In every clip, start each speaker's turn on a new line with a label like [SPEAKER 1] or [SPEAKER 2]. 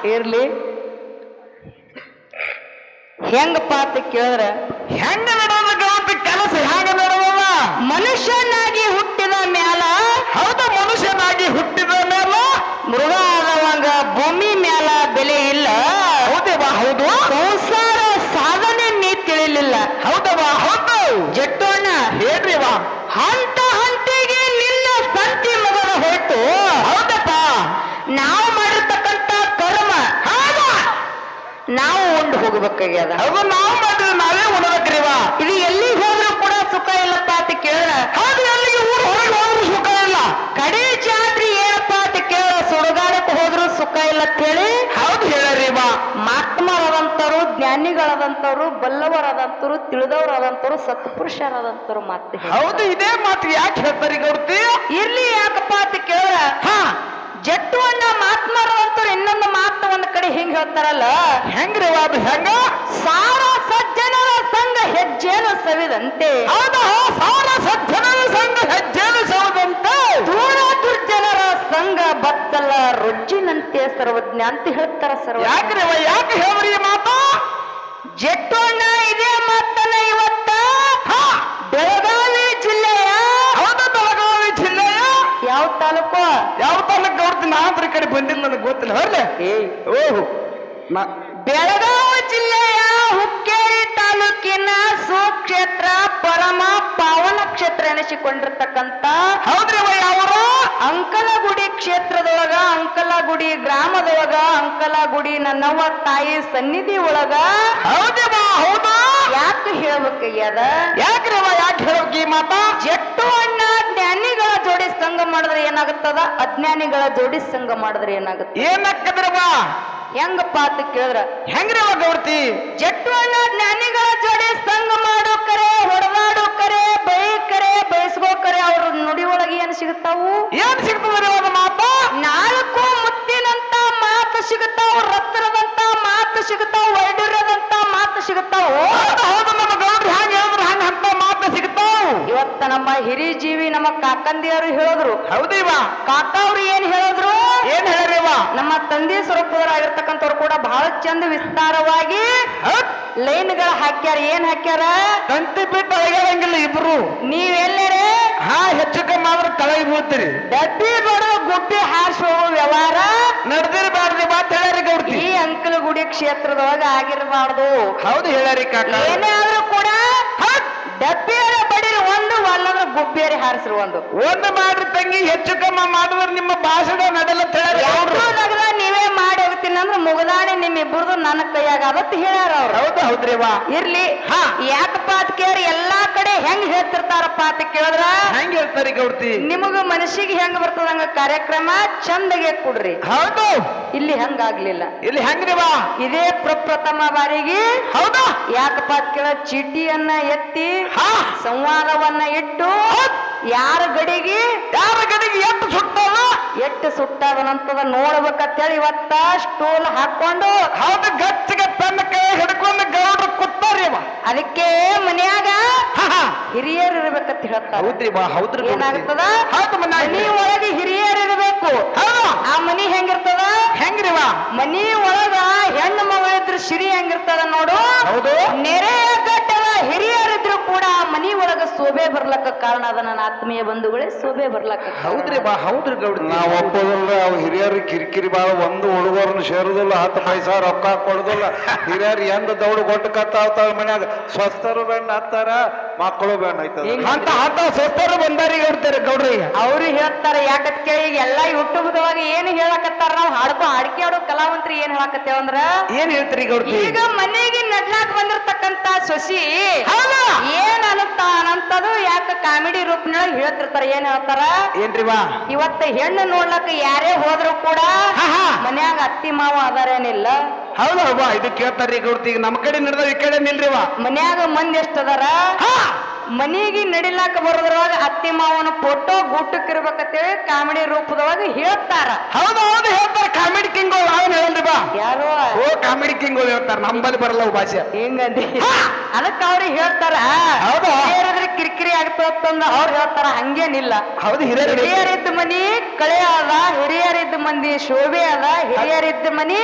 [SPEAKER 1] ಇರ್ಲಿ ಹೆಂಗಪ್ಪ ಅಂತ ಕೇಳಿದ್ರ
[SPEAKER 2] ಹೆಂಗ ನಡೆದ ಗೌಡ್ತಿ ಕೆಲಸ ಹೆಂಗ ನಡೆದಲ್ಲ
[SPEAKER 1] ಮನುಷ್ಯನಾಗಿ ಹುಟ್ಟಿದ ಮ್ಯಾಲ
[SPEAKER 2] ಹೌದು ಮನುಷ್ಯನಾಗಿ ಹುಟ್ಟಿದ ಮೇಲೆ
[SPEAKER 1] ಮೃಗ ಆದವಂಗ ಭೂಮಿ ಮ್ಯಾಲ ಬೆಲೆ ಇಲ್ಲ
[SPEAKER 2] ಹೌದೇವಾ ಹೌದು
[SPEAKER 1] ಸಂಸಾರ ಸಾಧನೆ ನೀ ತಿಳಿಲಿಲ್ಲ
[SPEAKER 2] ಹೌದವಾ ಹೌದು
[SPEAKER 1] ಜಟ್ಟೋಣ
[SPEAKER 2] ಹೇಳ್ರಿವಾ
[SPEAKER 1] ಹಂತ ಹಂತಿಗೆ ನಿನ್ನ ಸಂತಿ ಮಗನ ಹೋಯ್ತು
[SPEAKER 2] ಹೌದಪ್ಪ
[SPEAKER 1] ನಾವು ಮಾಡಿರ್ತಕ್ಕಂಥ ಕರ್ಮ ನಾವು ಉಂಡು ಹೋಗ್ಬೇಕಾಗ್ಯದ
[SPEAKER 2] ಹೌದು ನಾವು ಮಾಡಿದ್ರೆ ನಾವೇ ಉಣಬೇಕ್ರಿವಾ
[SPEAKER 1] ಇದು ಎಲ್ಲಿಗೆ ಹೋದ್ರೂ ಕೂಡ ಸುಖ ಇಲ್ಲಪ್ಪ ಅಂತ ಕೇಳ
[SPEAKER 2] ಹೌದು ಎಲ್ಲಿಗೆ ಊರು ಹೊರಗೆ ಹೋದ್ರು ಸುಖ ಇಲ್ಲ
[SPEAKER 1] ಕಡೆ ಜಾತ್ರೆ ಏನಪ್ಪಾ ಅಂತ ಕೇಳ ಸುಡುಗಾಡಕ್ಕೆ ಹೋದ್ರು ಸುಖ ಇಲ್ಲ ಅಂತ ಹೇಳಿ
[SPEAKER 2] ಹೌದು ಹೇಳರಿವಾ
[SPEAKER 1] ಮಹಾತ್ಮರಾದಂತವ್ರು ಜ್ಞಾನಿಗಳಾದಂತವ್ರು ಬಲ್ಲವರಾದಂತವ್ರು ತಿಳಿದವರಾದಂತವ್ರು ಸತ್ಪುರುಷರಾದಂತವ್ರು ಮಾತು
[SPEAKER 2] ಹೌದು ಇದೇ ಮಾತು ಯಾಕೆ ಹೇಳ್ತಾರಿ ಗೌಡ್ತಿ
[SPEAKER 1] ಇರ್ಲಿ ಯಾಕಪ್ಪ ಅಂತ ಕೇಳ ಜಟ್ಟು ಅಣ್ಣ ಮಾತ್ಮಾರಂತವ್ರು ಇನ್ನೊಂದು ಮಾತು ಒಂದ್ ಕಡೆ ಹಿಂಗ್ ಹೇಳ್ತಾರಲ್ಲ
[SPEAKER 2] ಹೆಂಗ್ರಿವಾ ಅದು ಹೆಂಗ
[SPEAKER 1] ಸಾರ ಸಜ್ಜನರ ಸಂಘ ಹೆಜ್ಜೆನು ಸವಿದಂತೆ
[SPEAKER 2] ಹೌದಾ ಸಾರ ಸಜ್ಜನರ ಸಂಘ ಹೆಜ್ಜೆನು ಸೌದಂತೆ
[SPEAKER 1] ದೂರ ದುರ್ಜನರ ಸಂಘ ಬತ್ತಲ್ಲ ರೊಜ್ಜಿನಂತೆ ಸರ್ವಜ್ಞ ಅಂತ ಹೇಳ್ತಾರ ಸರ್ವ
[SPEAKER 2] ಯಾಕ್ರಿವಾ ಯಾಕೆ ಹೇಳ್ರಿ ಮಾತು
[SPEAKER 1] ಜಟ್ಟು ಅಣ್ಣ ಇದೇ ಮಾತನ್ನ ಇವತ್ತ ಬೆಳಗಾವಿ ಜಿಲ್ಲೆಯ
[SPEAKER 2] ಹೌದು ಬೆಳಗಾವಿ ಜಿಲ್ಲೆಯ
[SPEAKER 1] ಯಾವ ತಾಲೂಕು
[SPEAKER 2] ಯಾವ ತಾಲೂಕು ಗೌಡ್ತಿ ನಾತ್ರ ಕಡೆ ಬಂದಿಲ್ಲ ನನಗೆ ಗೊತ್ತಿಲ್ಲ ಹೊರಲೆ ಓಹೋ
[SPEAKER 1] ಬೆಳಗಾವಿ ಜಿಲ್ಲೆಯ ಹುಕ್ಕೇರಿ ತಾಲೂಕಿನ ಸುಕ್ಷೇತ್ರ ಪರಮ ಪಾವನ ಕ್ಷೇತ್ರ ಎನಿಸಿಕೊಂಡಿರ್ತಕ್ಕಂಥ
[SPEAKER 2] ಹೌದ್ರಿ ಯಾವ
[SPEAKER 1] ಅಂಕಲಗುಡಿ ಕ್ಷೇತ್ರದೊಳಗ ಅಂಕಲಗುಡಿ ಗ್ರಾಮದೊಳಗ ಅಂಕಲಗುಡಿ ನನ್ನವ್ವ ತಾಯಿ ಸನ್ನಿಧಿ ಒಳಗ
[SPEAKER 2] ಹೌದೇವಾ ಹೌದಾ
[SPEAKER 1] ಯಾಕೆ ಹೇಳ್ಬೇಕಾಗ್ಯದ
[SPEAKER 2] ಯಾಕ್ರಿವ ಯಾಕೆ ಹೇಳೋಕೆ ಈ ಮಾತಾ
[SPEAKER 1] ಜಟ್ಟು ಅಣ್ಣ ಜ್ಞಾನಿಗಳ ಜೋಡಿ ಸಂಘ ಮಾಡಿದ್ರೆ ಏನಾಗುತ್ತದ ಅಜ್ಞಾನಿಗಳ ಜೋಡಿ ಸಂಘ ಮಾಡಿದ್ರೆ ಏನಾಗುತ್ತೆ
[SPEAKER 2] ಏನಕ್ಕದ್ರವಾ
[SPEAKER 1] ಹೆಂಗಪ್ಪ ಅಂತ ಕೇಳಿದ್ರ
[SPEAKER 2] ಹೆಂಗ್ರಿವ ಗೌಡ್ತಿ
[SPEAKER 1] ಜಟ್ಟು ಅಣ್ಣ ಜ್ಞಾನಿಗಳ ಜೋಡಿ ಸಂಘ ಮಾಡೋ ಕರೆ ಹೊಡೆದಾಡೋ ಕರೆ ಬೈ ಕರೆ ಬಯಸ್ಕೋ ಕರೆ ಅವ್ರ ನುಡಿ ಒಳಗೆ ಏನ್ ಸಿಗುತ್ತಾವು
[SPEAKER 2] ಏನ್ ಸಿಗ್ತದ್ರಿ ಒಂದು ಮಾತು
[SPEAKER 1] ನಾಲ್ಕು ಮುತ್ತಿನಂತ ಮಾತು ಸಿಗುತ್ತಾವು ರತ್ನದಂತ ಮಾತು ಸಿಗುತ್ತಾವು ವೈಡೂರ್ಯದಂತ ಮಾತು ಸಿಗುತ್ತಾವು
[SPEAKER 2] ಹೌದು ನಮ್ಮ ಗೌಡ್ರು ಹ್ಯಾಂಗ ಹೇಳಿದ್ರು ಹಂಗ ಅಂತ ಮಾತು ಸಿಗ್ತಾವ್
[SPEAKER 1] ಇವತ್ತ ನಮ್ಮ ಹಿರಿ ಜೀವಿ ನಮ್ಮ ಕಾಕಂದಿಯರು ಹೇಳಿದ್ರು
[SPEAKER 2] ಹೌದಿವಾ
[SPEAKER 1] ಕಾಕ ಅವ್ರು ಏನ್ ಹೇಳಿದ್ರು
[SPEAKER 2] ಏನ್ ಹೇಳ್ರಿವ
[SPEAKER 1] ನಮ್ಮ ತಂದೆ ಸ್ವರೂಪದವರಾಗಿರ್ತಕ್ಕಂಥವ್ರು ಕೂಡ ಬಹಳ ಚಂದ ವಿಸ್ತಾರವಾಗಿ ಲೈನ್ಗಳ ಹಾಕ್ಯಾರ ಏನ್ ಹಾಕ್ಯಾರ
[SPEAKER 2] ತಂತಿ ಬಿಟ್ಟು ಒಳಗಂಗಿಲ್ಲ ಇಬ್ರು
[SPEAKER 1] ನೀವೆಲ್ಲರೇ
[SPEAKER 2] ಹೆಚ್ಚು ಕಮ್ಮಿ ಆದ್ರೆ ತಳಗಿ ಬೀಳ್ತೀರಿ
[SPEAKER 1] ಡಬ್ಬಿ ಬಡದು ಗುಬ್ಬಿ ಹಾರಿಸುವ ವ್ಯವಹಾರ
[SPEAKER 2] ನಡೆದಿರಿ ಬ್ಯಾಡ್ರಿ ಮಾತು ಹೇಳ್ಯಾರಿ ಗೌಡ್ತಿ
[SPEAKER 1] ಈ ಅಂಕಲಗುಡಿ ಕ್ಷೇತ್ರದೊಳಗ ಆಗಿರಬಾರ್ದು
[SPEAKER 2] ಹೌದು ಹೇಳ್ಯಾರಿ ಕಾಕ
[SPEAKER 1] ಏನೇ ಆದ್ರೂ ಕೂಡ ಡಬ್ಬಿಯರ ಬಡಿರಿ ಒಂದು ಅಲ್ಲದ ಗುಬ್ಬಿಯರಿ ಹಾರಿಸ್ರು ಒಂದು
[SPEAKER 2] ಮಾಡ್ರಿ ತಂಗಿ ಹೆಚ್ಚು ಕಮ್ಮಿ ಮಾಡಿದ್ರೆ ನಿಮ್ಮ ಭಾಷಣ ನಡೆಲ್ಲ
[SPEAKER 1] ಯಾವ್ದು ನೀವೇ ಮಾಡಿ ಹೋಗ್ತೀನಿ ಅಂದ್ರೆ ಮುಗದಾಣಿ ನಿಮ್ಮಿಬ್ಬರದು ನನ್ನ ಕೈಯಾಗ ಅದತ್ತು ಹೇಳ್ಯಾರ ಅವ್ರು
[SPEAKER 2] ಹೌದು ಹೌದ್ರಿವಾ
[SPEAKER 1] ಇರ್ಲಿ ಯಾಕಪ್ಪ ಅಂತ ಕೇಳಿ ಎಲ್ಲಾ ಕಡೆ ಹೆಂಗ್ ಹೇಳ್ತಿರ್ತಾರಪ್ಪ ಅಂತ ಕೇಳಿದ್ರ
[SPEAKER 2] ಹೆಂಗ್ ಹೇಳ್ತಾರಿ ಗೌಡ್ತಿ
[SPEAKER 1] ನಿಮಗ ಮನಸ್ಸಿಗೆ ಹೆಂಗ್ ಬರ್ತದಂಗ ಕಾರ್ಯಕ್ರಮ ಚಂದಗೆ ಕೊಡ್ರಿ
[SPEAKER 2] ಹೌದು
[SPEAKER 1] ಇಲ್ಲಿ ಹಂಗಾಗ್ಲಿಲ್ಲ
[SPEAKER 2] ಇಲ್ಲಿ ಹೆಂಗ್ರಿವಾ
[SPEAKER 1] ಇದೇ ಪ್ರಪ್ರಥಮ ಬಾರಿಗೆ
[SPEAKER 2] ಹೌದಾ
[SPEAKER 1] ಯಾಕಪ್ಪ ಅಂತ ಕೇಳ ಚೀಟಿಯನ್ನ ಎತ್ತಿ ಸಂವಾದವನ್ನ ಇಟ್ಟು ಯಾರ ಗಡಿಗೆ
[SPEAKER 2] ಎಷ್ಟು ಸುಟ್ಟವ
[SPEAKER 1] ಎಷ್ಟು ಸುಟ್ಟದನಂತದ ನೋಡ್ಬೇಕಂತೇಳಿ ಇವತ್ತ ಸ್ಟೂಲ್ ಹಾಕೊಂಡು
[SPEAKER 2] ಹೌದು ಗಚ್ಚಿಗೆ ತನ್ನ ಕೈ ಹಿಡ್ಕೊಂಡು ಗೌಡ್ರು ಕೂತಾರಿ
[SPEAKER 1] ಅದಕ್ಕೆ ಮನ್ಯಾಗ ಹಿರಿಯರು ಇರ್ಬೇಕಂತ ಹೇಳ್ತಾರೆ
[SPEAKER 2] ಹೌದ್ರಿವಾ ಹೌದ್ರಿ
[SPEAKER 1] ಏನಾಗ್ತದ
[SPEAKER 2] ಹೌದು
[SPEAKER 1] ಮನಿ ಒಳಗೆ ಹಿರಿಯರು ಇರಬೇಕು ಆ ಮನಿ ಹೆಂಗಿರ್ತದ
[SPEAKER 2] ಹೆಂಗ್ರಿವಾ
[SPEAKER 1] ಮನಿ ಒಳಗ ಹೆಣ್ಣು ಮಗಳಿದ್ರು ಸಿರಿ ಹೆಂಗಿರ್ತದ ನೋಡು
[SPEAKER 2] ಹೌದು
[SPEAKER 1] ನೆರೆ ಗಟ್ಟದ ಹಿರಿಯರಿದ್ರು ಕೂಡ ಮನಿ ಒಳಗ ಶೋಭೆ ಬರ್ಲಕ್ಕ ಕಾರಣ ಅದ ನನ್ನ ಆತ್ಮೀಯ ಬಂಧುಗಳೇ ಶೋಭೆ ಬರ್ಲಕ್ಕ
[SPEAKER 2] ಹೌದ್ರಿವಾ ಹೌದ್ರಿ ಗೌಡ್ರಿ
[SPEAKER 3] ನಾವು ಒಪ್ಪೋದಿಲ್ಲ ಅವ್ ಹಿರಿಯರು ಕಿರಿಕಿರಿ ಬಾಳ ಒಂದು ಹುಡುಗರನ್ನ ಸೇರುದಿಲ್ಲ 10 ಪೈಸಾ ರೊಕ್ಕ ಕೊಡುದಿಲ್ಲ ಹಿರಿಯರು ಎಂದ ದೌಡು ಕೊಟ್ಟು ಕತ್ತಾವ್ತಾಳ ಮನ್ಯಾಗ ಸ್ವಸ್ಥರು ಬೆಣ್ಣ ಹತ್ತಾರ ಮಕ್ಕಳು ಬೆಣ್ಣ ಐತದ
[SPEAKER 2] ಅಂತ ಸ್ವಸ್ಥರು ಬಂದಾರಿ ಗೌಡ್ತಾರೆ ಗೌಡ್ರಿ
[SPEAKER 1] ಅವ್ರು ಹೇಳ್ತಾರ ಯಾಕತ್ ಕೇಳಿ ಈಗ ಎಲ್ಲಾ ಯೂಟ್ಯೂಬ್ದೊಳಗ ಏನ್ ಹೇಳಕತ್ತಾರ ನಾವು ಹಾಡ್ಕೆ ಆಡೋ ಕಲಾವಂತ್ರಿ ಏನ್ ಹೇಳಕತ್ತೇವ ಅಂದ್ರ
[SPEAKER 2] ಏನ್ ಹೇಳ್ತೀರಿ ಗೌಡ್ತಿ
[SPEAKER 1] ಈಗ ಮನೆಗೆ ನಡ್ಲಾಕ್ ಬಂದಿರ್ತಕ್ಕಂತ ಸೊಸಿ ಏನ್ ಅನ್ನಂತದು ಯಾಕ ಕಾಮಿಡಿ ರೂಪನೊಳಗೆ ಹೇಳ್ತಿರ್ತಾರ ಏನ್ ಹೇಳ್ತಾರ
[SPEAKER 2] ಏನ್ರಿವಾ
[SPEAKER 1] ಇವತ್ತ ಹೆಣ್ಣು ನೋಡ್ಲಕ್ಕ ಯಾರೇ ಹೋದ್ರು ಕೂಡ ಮನ್ಯಾಗ ಅತ್ತಿ ಮಾವ ಅದಾರೇನಿಲ್ಲ
[SPEAKER 2] ಹೌದಲ್ವಾ ಇದು ಕೇಳ್ತಾರ್ರಿ ಗೌಡ್ತಿ ಈಗ ನಮ್ಮ ಕಡೆ ನಡೆದ ಈ ಕಡೆ ನಿಲ್ರಿವಾ
[SPEAKER 1] ಮನ್ಯಾಗ ಮಂದಿ ಎಷ್ಟದಾರ ಮನಿಗೆ ನಡಿಲಾಕ ಬರೋದ್ರೊಳಗ ಅತ್ತಿ ಮಾವನ ಫೋಟೋ ಊಟಕ್ಕಿರ್ಬೇಕಂತೇಳಿ ಕಾಮಿಡಿ ರೂಪದೊಳಗ ಹೇಳ್ತಾರ.
[SPEAKER 2] ಹೌದು ಹೌದು ಹೇಳ್ತಾರ ಕಾಮಿಡಿ ಕಿಂಗ್ಗಳು ಅವನ್ ಹೇಳ್ರಿ ಬಾ.
[SPEAKER 1] ಯಾರು
[SPEAKER 2] ಓ ಕಾಮಿಡಿ ಕಿಂಗ್ಗಳು ಹೇಳ್ತಾರ, ನಂಬಲ್ಲಿ ಬರಲ್ಲ ಅವು ಭಾಷೆ.
[SPEAKER 1] ಹಿಂಗಂದಿ ಅದಕ್ಕ ಅವ್ರಿಗೆ ಹೇಳ್ತಾರ.
[SPEAKER 2] ಹೌದಾ?
[SPEAKER 1] ಹೇಳಿದ್ರೆ ಕಿರಿಕಿರಿ ಆಗ್ತದಂದ ಅವ್ರು ಹೇಳ್ತಾರ. ಹಂಗೇನಿಲ್ಲ.
[SPEAKER 2] ಹೌದು
[SPEAKER 1] ಹಿರಿಯರಿದ್ದ ಮನಿ ಕಳೆ ಅದ, ಹಿರಿಯರಿದ್ದ ಮಂದಿ ಶೋಭೆ ಅದ, ಹಿರಿಯರಿದ್ದ ಮನಿ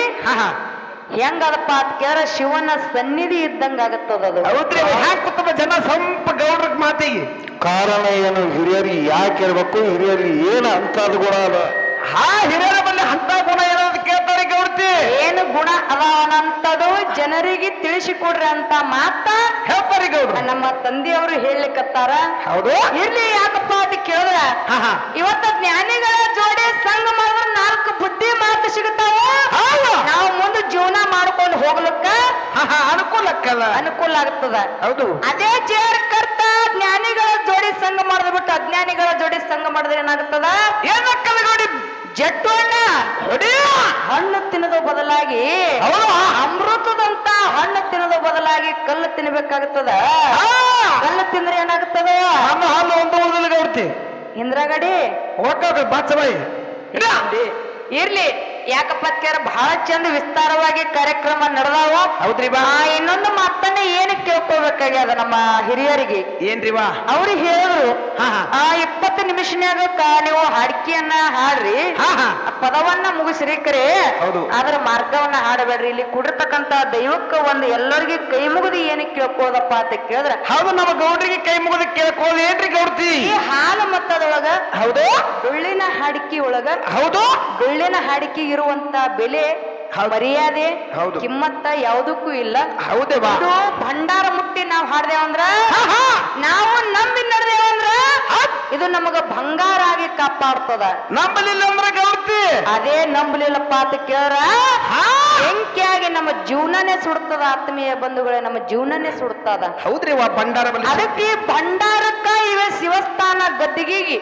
[SPEAKER 1] ಹೆಂಗದಪ್ಪ ಅಂತ ಕೇಳ ಶಿವನ ಸನ್ನಿಧಿ ಇದ್ದಂಗ ಆಗತ್ತದ. ಅದು
[SPEAKER 2] ಹೌದ್ರಿ. ಹಾಕುತ್ತದ ಜನ ಸಂಪ ಗೌಡ್ರ ಮಾತಿಗೆ.
[SPEAKER 3] ಕಾರಣ ಏನು? ಹಿರಿಯರಿಗೆ ಯಾಕೆ ಇರ್ಬೇಕು, ಹಿರಿಯರಿಗೆ ಏನು ಅಂತದ ಗುಣ ಅದ?
[SPEAKER 2] ಹಿರಿಯರ ಬಲ್ಲಿ ಅಂತ ಗುಣ ಏನಾದ್ರು ಕೇಳ್ತಾರೆ ಗೌಡ್ತಿ.
[SPEAKER 1] ಏನು ಗುಣ ಅದಾವನಂತದು ಜನರಿಗೆ ತಿಳಿಸಿಕೊಡ್ರಿ ಅಂತ ಮಾತ
[SPEAKER 2] ಹೇಳ್ತಾರೆ ಗೌಡ್ರು.
[SPEAKER 1] ನಮ್ಮ ತಂದೆಯವರು ಹೇಳಲಿಕ್ಕತ್ತಾರ.
[SPEAKER 2] ಹೌದು.
[SPEAKER 1] ಇರ್ಲಿ ಯಾಕಪ್ಪ ಅಂತ ಕೇಳಿದ್ರ ಇವತ್ತ ಜ್ಞಾನಿಗಳ ಜೋಡಿ ಸಂಘ ಮಾಡಿದ್ರ 4 ಬುದ್ಧಿ ಮಾತು ಸಿಗುತ್ತಾವ. ನಾವು ಮುಂದೆ ಜೀವನ ಮಾಡ್ಕೊಂಡು ಹೋಗ್ಲಿಕ್ಕ ಅನುಕೂಲ ಆಗ್ತದ.
[SPEAKER 2] ಹೌದು.
[SPEAKER 1] ಅದೇ ಜೇರ್ ಕರ್ತ ಜ್ಞಾನಿಗಳ ಜೋಡಿ ಸಂಘ ಮಾಡಿದ್ ಬಿಟ್ಟು ಅಜ್ಞಾನಿಗಳ ಜೋಡಿ ಸಂಘ ಮಾಡಿದ್ರೆ ಏನಾಗುತ್ತದ?
[SPEAKER 2] ಏನಕ್ಕಲ್ಲ ಗೌಡಿ?
[SPEAKER 1] ಜಟ್ಟು ಹಣ್ಣು ತಿನ್ನದ ಬದಲಾಗಿ ಅಮೃತದಂತ ಹಣ್ಣು ತಿನ್ನದ ಬದಲಾಗಿ ಕಲ್ಲು ತಿನ್ನಬೇಕಾಗುತ್ತದ. ಕಲ್ಲು ತಿಂದ್ರೆ ಏನಾಗುತ್ತದ?
[SPEAKER 2] ಹಾಲು ಒಂದು ಗೌಡ್ತಿ
[SPEAKER 1] ಇಂದ್ರಗಡಿ
[SPEAKER 2] ಹೋಗ ಬಾಚ ಬಾಯಿ
[SPEAKER 1] ಇರ್ಲಿ. ಯಾಕಪ್ಪ ಬಹಳ ಚಂದ ವಿಸ್ತಾರವಾಗಿ ಕಾರ್ಯಕ್ರಮ ನಡೆದಾವ.
[SPEAKER 2] ಹೌದ್ರಿ ಬಾ.
[SPEAKER 1] ಇನ್ನೊಂದು ಮಾತನ್ನ ಏನು ಕೇಳ್ಕೋಬೇಕಾಗ್ಯದ ನಮ್ಮ ಹಿರಿಯರಿಗೆ.
[SPEAKER 2] ಏನ್ರಿ ಬಾ?
[SPEAKER 1] ಅವ್ರಿಗೆ ಹೇಳಿದ್ರು 20 ನಿಮಿಷನ್ಯಾಗ ನೀವು ಹಾಡ್ಕಿಯನ್ನ ಹಾಡ್ರಿ, ಪದವನ್ನ ಮುಗಿಸ್ರಿ ಕರೆ.
[SPEAKER 2] ಹೌದು.
[SPEAKER 1] ಆದ್ರ ಮಾರ್ಗವನ್ನ ಹಾಡಬೇಡ್ರಿ. ಇಲ್ಲಿ ಕುಡಿರ್ತಕ್ಕಂತ ದೈವಕ್ಕ ಒಂದು ಎಲ್ಲರಿಗೆ ಕೈ ಮುಗಿದು ಏನಕ್ಕೆ ಕೇಳ್ಕೋದಪ್ಪ ಅಂತ ಕೇಳಿದ್ರ
[SPEAKER 2] ಹೌದು ನಮ್ಮ ಗೌಡ್ರಿಗೆ ಕೈ ಮುಗಿದ ಕೇಳ್ಕೋದು ಏನ್ರಿ ಗೌಡ್ತಿ?
[SPEAKER 1] ಈ ಹಾಲು ಮತ್ತದೊಳಗ
[SPEAKER 2] ಹೌದು
[SPEAKER 1] ಡೊಳ್ಳಿನ ಹಾಡಿಕೆ ಒಳಗ
[SPEAKER 2] ಹೌದು
[SPEAKER 1] ಡೊಳ್ಳಿನ ಹಾಡಿಕೆ ಇರುವಂತ ಬೆಲೆ ಮರ್ಯಾದೆ
[SPEAKER 2] ಹೌದು.
[SPEAKER 1] ಕಿಮ್ಮತ್ತ ಯಾವುದಕ್ಕೂ ಇಲ್ಲ.
[SPEAKER 2] ಹೌದೇ ಬಾ.
[SPEAKER 1] ಇದು ಭಂಡಾರ ಮುಟ್ಟಿ ನಾವು ಹಾಡ್ದೇವಂದ್ರ, ನಾವು ನಂಬಿ ನಡೆದೇವಂದ್ರ ಇದು ನಮಗ ಬಂಗಾರ ಆಗಿ ಕಾಪಾಡ್ತದ.
[SPEAKER 2] ನಂಬಲಿಲ್ಲ ಅಂದ್ರೆ ಗೌಡ್ತಿ
[SPEAKER 1] ಅದೇ ನಂಬಲಿಲ್ಲಪ್ಪ ಅಂತ ಕೇಳ್ರ ಬೆಂಕಿಯಾಗಿ ನಮ್ಮ ಜೀವನನೇ ಸುಡ್ತದ. ಆತ್ಮೀಯ ಬಂಧುಗಳೇ, ನಮ್ಮ ಜೀವನನೇ ಸುಡ್ತದ.
[SPEAKER 2] ಹೌದ್ರಿ ವಾ ಭಂಡಾರ ಬಲ್ಲಿ.
[SPEAKER 1] ಅದಕ್ಕೆ ಭಂಡಾರಕ್ಕ ಇವೆ ಶಿವಸ್ಥಾನ ಗದ್ದಿಗೆಗಿ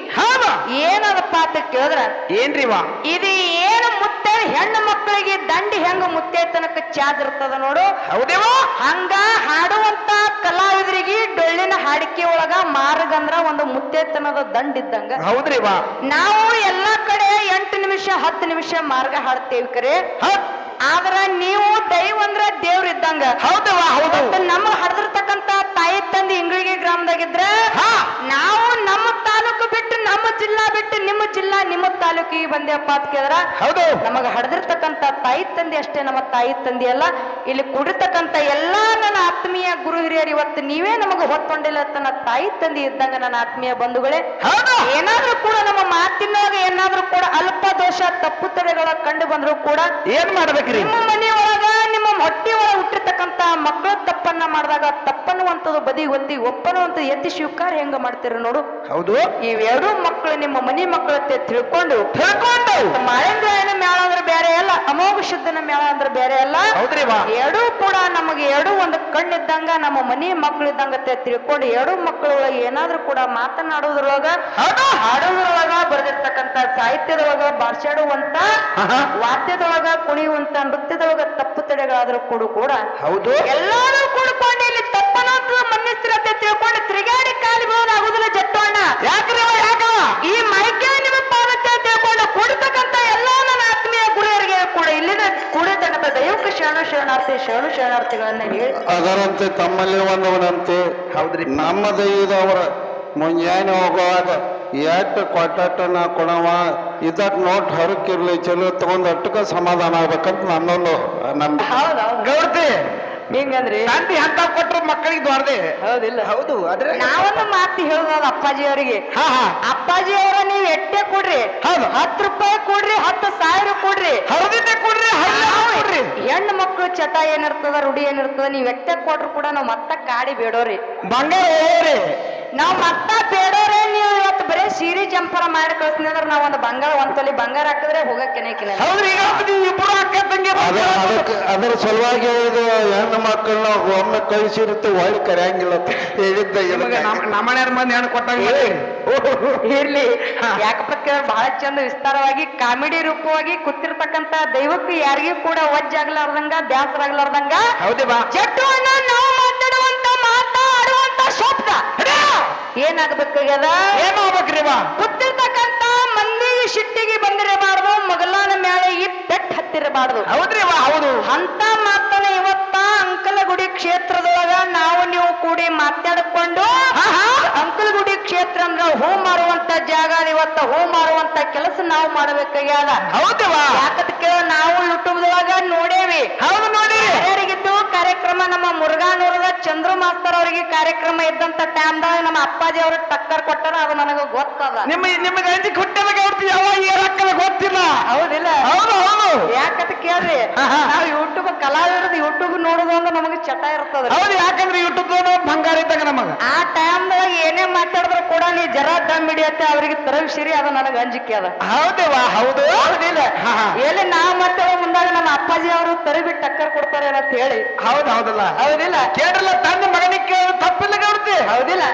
[SPEAKER 1] ಏನದಪ್ಪ ಅಂತ ಕೇಳಿದ್ರ
[SPEAKER 2] ಏನ್ರಿ ವಾ?
[SPEAKER 1] ಇದು ಏನು ಮುತ್ತೆ ಹೆಣ್ಣು ಮಕ್ಕಳಿಗೆ ದಂಡಿ ಹೆಂಗ ಮುತ್ತೆ ತನಕ ಚಾದ್ ಇರ್ತದ ನೋಡು.
[SPEAKER 2] ಹೌದೇವಾ?
[SPEAKER 1] ಹಂಗ ಹಾಡುವಂತ ಕಲಾವಿದರಿಗೆ ಡೊಳ್ಳಿನ ಹಾಡಿಕೆ ಒಳಗ ಮಾರ್ಗಂದ್ರ ಒಂದು ಮುತ್ತೇತನದ ದಂಡ್ ಇದ್ದಂಗ.
[SPEAKER 2] ಹೌದ್ರಿ ಬಾ.
[SPEAKER 1] ನಾವು ಎಲ್ಲಾ ಕಡೆ 8 ನಿಮಿಷ 10 ನಿಮಿಷ ಮಾರ್ಗ ಹಾಡ್ತೇವಿ ಕರೆ. ಆದ್ರ ನೀವು ದೈವ ಅಂದ್ರ ದೇವ್ರ ಇದ್ದಂಗ.
[SPEAKER 2] ಹೌದವಾ? ಹೌದು.
[SPEAKER 1] ನಮ್ಮ ಹಡ್ದಿರ್ತಕ್ಕಂತ ತಾಯಿ ತಂದೆ ಇಂಗಳಿಗೆ ಗ್ರಾಮದಾಗಿದ್ರ ನಾವು ನಮ್ಮ ತಾಲೂಕು ಬಿಟ್ಟು ನಮ್ಮ ಜಿಲ್ಲಾ ಬಿಟ್ಟು ನಿಮ್ಮ ಜಿಲ್ಲಾ ನಿಮ್ಮ ತಾಲೂಕಿಗೆ ಬಂದೇಪ್ಪ ಅಂತ ಕೇಳಿದ್ರ
[SPEAKER 2] ಹೌದು.
[SPEAKER 1] ನಮಗ ಹಡ್ದಿರ್ತಕ್ಕಂತ ತಾಯಿ ತಂದೆ ಅಷ್ಟೇ ನಮ್ಮ ತಾಯಿ ತಂದೆ ಅಲ್ಲ, ಇಲ್ಲಿ ಕುಡಿರ್ತಕ್ಕಂತ ಎಲ್ಲಾ ನನ್ನ ಆತ್ಮೀಯ ಗುರು ಹಿರಿಯರು ಇವತ್ತು ನೀವೇ ನಮಗ ಹೊತ್ತೊಂಡಿಲ್ಲ ತನ್ನ ತಾಯಿ ತಂದೆ ಇದ್ದಂಗ ನನ್ನ ಆತ್ಮೀಯ ಬಂಧುಗಳೇ. ಏನಾದ್ರೂ ಕೂಡ ನಮ್ಮ ಮಾತಿನೊಳಗ ಏನಾದ್ರೂ ಕೂಡ ಅಲ್ಪ ದೋಷ ತಪ್ಪು ತಡೆಗಳ ಕಂಡು ಬಂದ್ರು ಕೂಡ
[SPEAKER 2] ಏನ್ ಮಾಡ್ಬೇಕ್ರಿ?
[SPEAKER 1] ನಿಮ್ಮ ಮನೆಯೊಳಗ ನಿಮ್ಮ ಹೊಟ್ಟಿ ಒಳಗ ಹುಟ್ಟಿರ್ತಕ್ಕಂತ ಮಕ್ಕಳ ತಪ್ಪನ್ನ ಮಾಡಿದಾಗ ತಪ್ಪನ್ನುವಂಥದ್ದು ಬದಿ ಒತ್ತಿ ಒಪ್ಪನ್ನುವಂಥದ್ದು ಎತ್ತಿ ಸ್ವೀಕಾರ ಹೆಂಗ ಮಾಡ್ತೀರ ನೋಡು.
[SPEAKER 2] ಹೌದು.
[SPEAKER 1] ಇವೆರಡೂ ಮಕ್ಕಳು ನಿಮ್ಮ ಮನೆ ಮಕ್ಕಳತ್ತೆ ತಿಳ್ಕೊಂಡು ಮಾಳೇಂದ್ರಾಯನ ಮೇಳ ಅಂದ್ರೆ ಬೇರೆ ಅಲ್ಲ, ಅಮೋಘ ಶುದ್ಧನ ಮೇಳ ಅಂದ್ರೆ ಬೇರೆ ಅಲ್ಲ.
[SPEAKER 2] ಹೌದ್ರಿ ಬಾ.
[SPEAKER 1] ಎರಡೂ ಕೂಡ ನಮಗೆ ಎರಡೂ ಒಂದು ಕಣ್ಣಿದ್ದಂಗ ನಮ್ಮ ಮನೆ ಮಕ್ಕಳಿದ್ದಂಗತ್ತೆ ತಿಳ್ಕೊಂಡು ಎರಡೂ ಮಕ್ಕಳೊಳಗೆ ಏನಾದ್ರೂ ಕೂಡ ಮಾತನಾಡೋದ್ರೊಳಗ ಹಾಡೋದ್ರೊಳಗ ಬರೆದಿರ್ತಕ್ಕಂತ ಸಾಹಿತ್ಯದೊಳಗ ಬಾರ್ಸಾಡುವಂತ ವಾದ್ಯದೊಳಗ ಕುಣಿಯುವಂತ ನೃತ್ಯದೊಳಗ ತಪ್ಪು ತಡೆಗಳಾದ್ರೂ ಕೂಡ
[SPEAKER 2] ಹೌದು
[SPEAKER 1] ಎಲ್ಲಾರು ಕೂಡ್ಕೊಂಡು ಇಲ್ಲಿ ತಪ್ಪನಂತ ಮನ್ನಿಸ್ತಿರತ್ತೆ ತಿಳ್ಕೊಂಡು ತಿರುಗಾಡಿ ಕಾಲಿ ಆಗುದಿಲ್ಲ ಜಟ್ಟೋಣ.
[SPEAKER 2] ಯಾಕ್ರಿ
[SPEAKER 1] ಈ ಮೈಕೆ ನಿಮ್ಮ ಪಾದಕ್ಕೆ ತಿಳ್ಕೊಂಡು ಕೂಡತಕ್ಕಂತ ಎಲ್ಲಾ ನನ್ನ ಆತ್ಮೀಯ ಗುರುವರಿಗೆ ಕೂಡ ಇಲ್ಲಿನ ಕೂಡತಕ್ಕಂತ ದೈವಕ್ಕೆ ಶರಣಾರ್ಥಿಗಳನ್ನ ಹೇಳಿ
[SPEAKER 3] ಅದರಂತೆ ತಮ್ಮಲ್ಲಿ ಒಂದವನಂತೆ.
[SPEAKER 2] ಹೌದ್ರಿ.
[SPEAKER 3] ನಮ್ಮ ದೈವದವರ ಮುಂಜಾನೆ ಹೋಗುವಾಗ ಎಟ್ಟು ಕೊಟ್ಟ ನಾ ಕೊಡವ ಇದಕ್ ನೋಟ್ ಹರಕಿರ್ಲಿ ಚಲೋ ತಗೊಂಡ್ ಅಟ್ಟಕ ಸಮಾಧಾನ ಆಗ್ಬೇಕಂತ ನನ್ನೊಂದು ನಂಬಿಕೆ.
[SPEAKER 1] ಹೌದೌದು
[SPEAKER 2] ಗೌಡ್ತಿ
[SPEAKER 1] ಹಿಂಗಂದ್ರಿ
[SPEAKER 2] ತಂದಿ ಅಂತ ಕೊಟ್ರು ಮಕ್ಕಳಿಗೆ ದ್ವಾರದೆ.
[SPEAKER 1] ಹೌದಿಲ್ಲ?
[SPEAKER 2] ಹೌದು. ಆದ್ರೆ
[SPEAKER 1] ನಾವೊಂದು ಮಾತು ಹೇಳೋದು ಅಪ್ಪಾಜಿ ಅವರಿಗೆ, ಅಪ್ಪಾಜಿ ಅವರ ನೀವು ಎಟ್ಟೆ ಕೊಡ್ರಿ, 10 ರೂಪಾಯಿ ಕೊಡ್ರಿ, 10,000 ಕೊಡ್ರಿ,
[SPEAKER 2] ಹರದಿದ್ದೆ ಕೊಡ್ರಿ, ಕೊಡ್ರಿ.
[SPEAKER 1] ಹೆಣ್ಣು ಮಕ್ಕಳು ಚಟ ಏನಿರ್ತದ ರೂಢಿ ಏನಿರ್ತದ ನೀವ್ ಎಟ್ಟೆ ಕೊಟ್ರು ಕೂಡ ನಾವ್ ಮತ್ತ ಕಾಡಿ ಬೇಡೋರಿ,
[SPEAKER 2] ಬಂಗಾರ ಹೋಗ್ರಿ.
[SPEAKER 1] ನಾವ್ ಮತ್ತ ಬೇಡೋರೆ. ನೀವು ಇವತ್ತು ಬರೀ ಸೀರೆ ಜಂಪರ ಮಾಡಿ ಕಳ್ಸಿದ್ರೆ ನಾವ್ ಒಂದು ಬಂಗಾರ ಒಂದ್ಸಲಿ ಬಂಗಾರ ಹಾಕಿದ್ರೆ ಹೋಗಕ್ಕೆ
[SPEAKER 2] ಹೌದ್ರಿ. ಈಗ ಇಬ್ರು ಅಕ್ಕ ತಂಗಿ
[SPEAKER 3] ಅದರ ಸಲುವಾಗಿ ಇದು ಹೆಣ್ಣು ಮಕ್ಕಳನ್ನ ಒಮ್ಮೆ ಕಳಿಸಿರುತ್ತೆ ಒಳ್ಳೆ ಕರೆಯಂಗಿಲ್ಲ ಅಂತ ಹೇಳಿದ್ದ.
[SPEAKER 2] ನಮ್ಮನೆಯವ್ರ ಮಂದಿ ಹೆಣ್ಣು ಕೊಟ್ಟಾಗ
[SPEAKER 1] ಇರ್ಲಿ. ಯಾಕಪ್ಪ ಬಹಳ ಚಂದ ವಿಸ್ತಾರವಾಗಿ ಕಾಮಿಡಿ ರೂಪವಾಗಿ ಕೂತಿರ್ತಕ್ಕಂತ ದೈವಕ್ಕೆ ಯಾರಿಗೂ ಕೂಡ ಒಜ್ಜಾಗ್ಲಾರ್ದಂಗ ಬ್ಯಾಸರಾಗ್ಲಾರ್ದಂಗ
[SPEAKER 2] ಹೌದೇ ಬಾ
[SPEAKER 1] ಜಟ್ಟು ಅಣ್ಣ ನಾವು ಮಾತಾಡುವಂತ ಮಾತಾಡುವಂತ ಶಬ್ದ ಏನಾಗಬೇಕಾಗ್ಯದ?
[SPEAKER 2] ಏನಾಗ್ಬೇಕ್ರಿ ಬಾ?
[SPEAKER 1] ಕೂತಿರ್ತಕ್ಕ ಗೊತ್ತಿರಬಾರ್ದು.
[SPEAKER 2] ಹೌದ್ರಿ ಹೌದು.
[SPEAKER 1] ಅಂತ ಮಾತನ್ನ ಇವತ್ತ ಅಂಕಲಗುಡಿ ಕ್ಷೇತ್ರದೊಳಗ ನಾವು ನೀವು ಕೂಡಿ ಮಾತಾಡಿಕೊಂಡು ಅಂಕಲಗುಡಿ ಕ್ಷೇತ್ರ ಅಂದ್ರ ಹೂ ಮಾರುವಂತ ಜಾಗ, ಇವತ್ತ ಹೂ ಮಾರುವಂತ ಕೆಲಸ ನಾವು ಮಾಡಬೇಕಾಗ್ಯಾದ.
[SPEAKER 2] ಹೌದವಾ?
[SPEAKER 1] ಯಾಕಂತ ಕೇಳ ನಾವು ಯೂಟ್ಯೂಬ್ದೊಳಗ ನೋಡೇವಿ.
[SPEAKER 2] ಹೌದು ನೋಡಿ.
[SPEAKER 1] ಯಾರಿಗಿದ್ದು ಕಾರ್ಯಕ್ರಮ ನಮ್ಮ ಮುರುಘಾನೂರದ ಚಂದ್ರು ಮಾಸ್ತರ್ ಅವರಿಗೆ ಕಾರ್ಯಕ್ರಮ ಇದ್ದಂತ ಟೈಮ್ದಾಗ ನಮ್ಮ ಅಪ್ಪಾಜಿ ಅವ್ರ ಟಕ್ಕರ್ ಕೊಟ್ಟಾರ. ಅದು ನನಗೆ ಗೊತ್ತದ.
[SPEAKER 2] ನಿಮಗೆ ಅಂಜಿ ಕೊಟ್ಟದಾಗ ಯಾವ ರೊಕ್ಕದ ಗೊತ್ತಿಲ್ಲ.
[SPEAKER 1] ಹೌದಿಲ್ಲ?
[SPEAKER 2] ಹೌದು ಹೌದು.
[SPEAKER 1] ಯಾಕಂತ ಕೇಳ್ರಿ, ನಾವು ಯೂಟ್ಯೂಬ್ ಕಲಾವಿದರದ್ದು ಯೂಟ್ಯೂಬ್ ನೋಡೋದು ಅಂದ್ರೆ ನಮಗೆ ಚಟ ಇರ್ತದ.
[SPEAKER 2] ಹೌದು, ಯಾಕಂದ್ರೆ ಯೂಟ್ಯೂಬ್ ಬಂಗಾರ ಇದ್ದಾಗ ನಮಗ
[SPEAKER 1] ಆ ಟೈಮ್ದಾಗ ಏನೇ ಮಾತಾಡಿದ್ರು ಕೂಡ ನೀ ಜರ ದಮ್ ಹಿಡಿಯತ್ತೆ ಅವ್ರಿಗೆ ತರವಿಸಿರಿ. ಅದು ನನಗೆ ಅಂಜಿಕೆ ಅದ.
[SPEAKER 2] ಹೌದೇವಾ? ಹೌದು.
[SPEAKER 1] ಹೌದಿಲ್ಲ? ಎಲ್ಲಿ ನಾವು ಮತ್ತೆ ಮುಂದಾಗ ನಮ್ಮ ಅಪ್ಪಾಜಿ ಅವರು ತರಬಿಟ್ಟು ಟಕ್ಕರ್ ಕೊಡ್ತಾರೆ ಅಂತ ಹೇಳಿ.
[SPEAKER 2] ಹೌದು ಹೌದಲ್ಲ?
[SPEAKER 1] ಹೌದಿಲ್ಲ?
[SPEAKER 2] ಕೇಳ್ರಲ್ಲ, ತಂದ ಮಗನಿಗೆ ಕೇಳ ತಪ್ಪಿಲ್ಲ ಗೌಡ್ತಿ.
[SPEAKER 1] ಹೌದಿಲ್ಲ?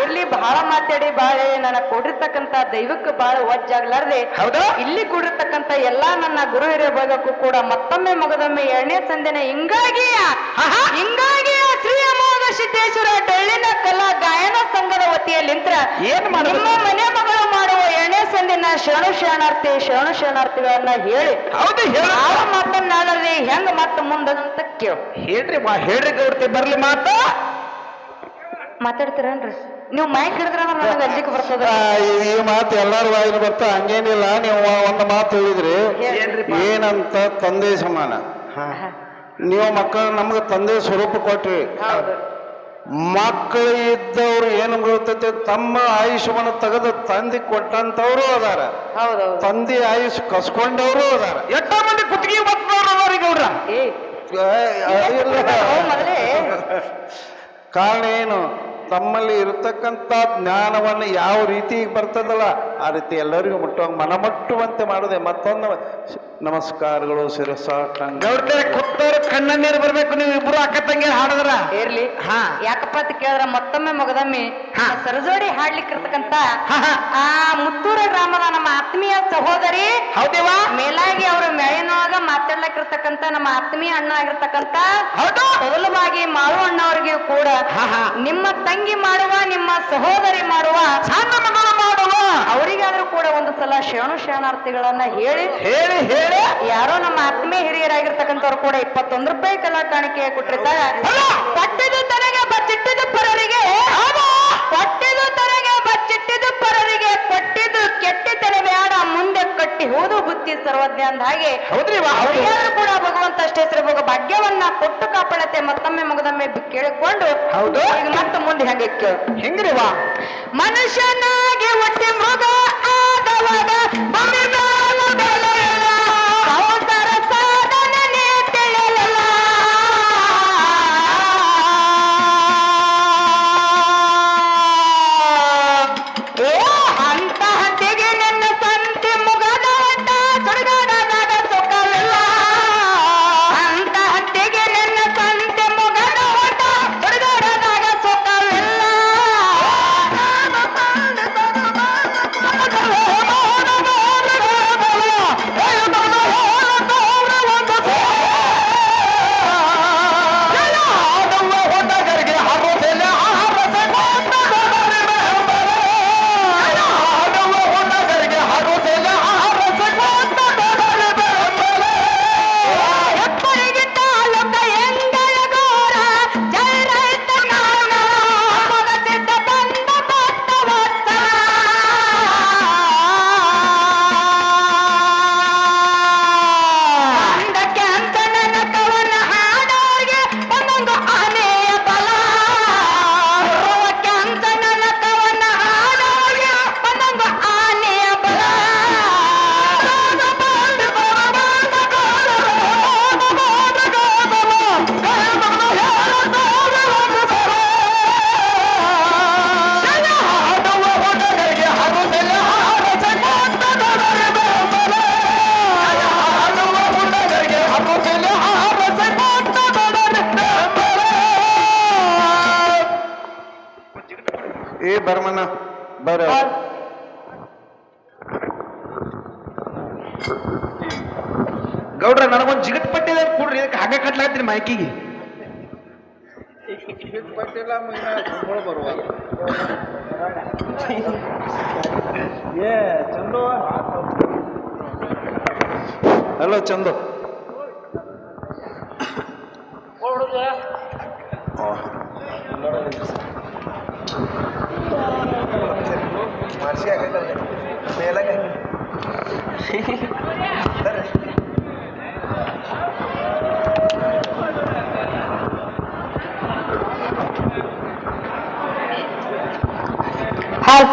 [SPEAKER 1] ಇರ್ಲಿ, ಬಹಳ ಮಾತಾಡಿ ಬಾಳೆ ನನ್ನ ಕೊಡಿರ್ತಕ್ಕಂತ ದೈವಕ್ಕೆ ಬಹಳ ವಜ್ಜಾಗ್ಲಾರ್ದೆ
[SPEAKER 2] ಹೌದು.
[SPEAKER 1] ಇಲ್ಲಿ ಕೂಡಿರ್ತಕ್ಕಂತ ಎಲ್ಲಾ ನನ್ನ ಗುರು ಹಿರಿಯ ಭಾಗಕ್ಕೂ ಕೂಡ ಮತ್ತೊಮ್ಮೆ ಮಗದೊಮ್ಮೆ 2ನೇ ಸಂದಿನ ಹಿಂಗಾಗಿಯ ಶ್ರೀ ಅಮೋಘ ಸಿದ್ದೇಶ್ವರ ಡೊಳ್ಳಿನ ಕಲಾ ಗಾಯನ ಸಂಘದ ವತಿಯಲ್ಲಿಂತ್ರ
[SPEAKER 2] ಏನ್ ಮಾಡೋದು?
[SPEAKER 1] ನಿಮ್ಮ ಮನೆ ಮಗಳು ಮಾಡುವ 2ನೇ ಸಂದಿನ ಶರಣಾರ್ಥಿಗಳನ್ನ ಹೇಳಿ
[SPEAKER 2] ಹೌದು
[SPEAKER 1] ಯಾವ ಮಾತನ್ನಾಡಲಿ ಹೆಂಗ ಮತ್ತ ಮುಂದಂತ ಕೇಳು.
[SPEAKER 2] ಹೇಳ್ರಿ ಹೇಳ್ರಿ ಗೌಡ್ತಿ, ಬರ್ಲಿ ಮಾತ
[SPEAKER 1] ಮಾತಾಡ್ತೀರೇನ್ರಿ ನೀವು? ಮೈಕ್ ಹಿಡಿದ್ರ ನನಗೆ ಅಂಜಿಕೆ ಬರ್ತದ.
[SPEAKER 3] ಈ ಮಾತು ಎಲ್ಲಾರ ಬಾಯಿನ ಬರ್ತಾ ಹಂಗೇನಿಲ್ಲ. ನೀವು ಒಂದು ಮಾತು ಹೇಳಿದ್ರಿ, ಏನಂತ ತಂದೆ ಸಮಾನ. ನೀವು ಮಕ್ಕಳು ನಮ್ಗೆ ತಂದೆ ಸ್ವರೂಪ ಕೊಟ್ರಿ. ಮಕ್ಕಳು ಇದ್ದವ್ರು ಏನು ಗೊತ್ತೈತೆ, ತಮ್ಮ ಆಯುಷ್ಯವನ್ನು ತೆಗೆದು ತಂದೆ ಕೊಟ್ಟಂತವ್ರು ಅದಾರ, ತಂದೆ ಆಯುಷ್ ಕಸ್ಕೊಂಡವರು ಅದಾರ.
[SPEAKER 2] ಎಷ್ಟ ಮಂದಿ ಕುತ್ತಿಗೆ ಬರ್ತವ್ರಿ ಗೌಡ್ರ?
[SPEAKER 3] ಕಾರಣ ಏನು? ತಮ್ಮಲ್ಲಿ ಇರತಕ್ಕಂತ ಜ್ಞಾನವನ್ನು ಯಾವ ರೀತಿ ಬರ್ತದಲ್ಲ ಆ ರೀತಿ ಎಲ್ಲರಿಗೂ ಮುಟ್ಟುವಂಗ ಮನಮಟ್ಟುವಂತೆ ಮಾಡುದೆ. ಮತ್ತೊಂದು ನಮಸ್ಕಾರಗಳು ಶಿರಸಾಷ್ಟಾಂಗ.
[SPEAKER 2] ಗೌಡ್ತಾರೆ ಕುತ್ತವ್ರು ಕಣ್ಣ ನೀರು ಬರ್ಬೇಕು. ನೀವು ಇಬ್ರು ಅಕ್ಕ ತಂಗಿ ಹಾಡಿದ್ರ
[SPEAKER 1] ಇರ್ಲಿ. ಯಾಕಪ್ಪ ಅಂತ ಕೇಳಿದ್ರ ಮತ್ತೊಮ್ಮೆ ಮಗದಮ್ಮಿ ಸರಜೋಡಿ ಹಾಡ್ಲಿಕ್ಕಿರ್ತಕ್ಕಂತ ಆ ಮುತ್ತೂರ ಗ್ರಾಮದ ನಮ್ಮ ಆತ್ಮೀಯ ಸಹೋದರಿ
[SPEAKER 2] ಹೌದೇವಾ?
[SPEAKER 1] ಮೇಲಾಗಿ ಅವರು ಮೇಳಿನೊಳಗ ಮಾತಾಡ್ಲಿಕ್ಕಿರ್ತಕ್ಕಂತ ನಮ್ಮ ಆತ್ಮೀಯ ಅಣ್ಣ ಆಗಿರ್ತಕ್ಕಂತ ಮೊದಲವಾಗಿ ಮಾಳು ಅಣ್ಣ ಅವ್ರಿಗೂ ಕೂಡ ನಿಮ್ಮ ತಂಗಿ ಮಾಡುವ, ನಿಮ್ಮ ಸಹೋದರಿ ಮಾಡುವ,
[SPEAKER 2] ಸಣ್ಣ ಮಗಳು ಮಾಡುವ
[SPEAKER 1] ಅವರಿಗಾದ್ರೂ ಕೂಡ ಒಂದು ಸಲ ಶರಣಾರ್ಥಿಗಳನ್ನ ಹೇಳಿ ಯಾರೋ ನಮ್ಮ ಆತ್ಮೀಯ ಹಿರಿಯರಾಗಿರ್ತಕ್ಕಂಥವ್ರು ಕೂಡ 21 ರೂಪಾಯಿ ಕಲಾ ಕಾಣಿಕೆ ಕೊಟ್ಟಿರ್ತಾರೆ. ಕೊಟ್ಟಿದ್ದು ತನಗೆ ಬಚ್ಚಿಟ್ಟಿದ್ದು ಪರರಿಗೆ, ಕೊಟ್ಟಿದ್ದು ತನಗೆ ಬಚ್ಚಿಟ್ಟಿದ್ದು ಪರರಿಗೆ, ಕೊಟ್ಟಿದ್ದು ಕೆಟ್ಟಿದ್ದನೆ ಬೇಡ ಮುಂದೆ ಕಟ್ಟಿ ಹೋದು ಬುದ್ಧಿ ಸರ್ವಜ್ಞ ಅಂದ ಹಾಗೆ ಅವರಿಗಾದ್ರೂ ಕೂಡ ಭಗವಂತ ಅಷ್ಟೇ ಭೋಗ ಭಾಗ್ಯವನ್ನ ಕೊಟ್ಟು ಕಾಪಾಡತ್ತೆ. ಮತ್ತೊಮ್ಮೆ ಮಗದೊಮ್ಮೆ ಕೇಳಿಕೊಂಡು
[SPEAKER 2] ಹೌದು.
[SPEAKER 1] ಈಗ ಮತ್ತೆ ಮುಂದೆ ಹೆಂಗೆ
[SPEAKER 2] ಹೆಂಗ್ರಿವಾ?
[SPEAKER 1] ಮನುಷ್ಯನಾಗಿ ಒಟ್ಟಿ ಮೃಗ ಆದವಾಗ ಅವಸರ ಸಾಧನೆ ತಿಳಿಯಲ್ಲ. ಅಂತ ಹತ್ತಿಗೆ ನನ್ನ ಸಂತಿ ಮುಗದ ಒಟ್ಟ ಸುಡುಗಾಡದಾಗ ಸುಖವಿಲ್ಲ. ಅಂತ ಹತ್ತಿಗೆ ನನ್ನ ಸಂತಿ ಮುಗದ ಒಟ್ಟ ಸುಡುಗಾಡದಾಗ ಸುಖವಿಲ್ಲ.
[SPEAKER 3] ಬರ್ಮನ ಬರ
[SPEAKER 2] ಗೌಡ್ರ ನನಗೊಂದು ಜಿಗಟ್ ಪಟ್ಟಿದೆ ಕೂಡ್ರಿ, ಇದಕ್ಕೆ ಹಾಗೆ ಕಟ್ಲಾಗ್ತೀನಿ ಮೈಕಿಗೆ.
[SPEAKER 3] ಹಲೋ ಚಂದು,
[SPEAKER 1] ಹಾಲ್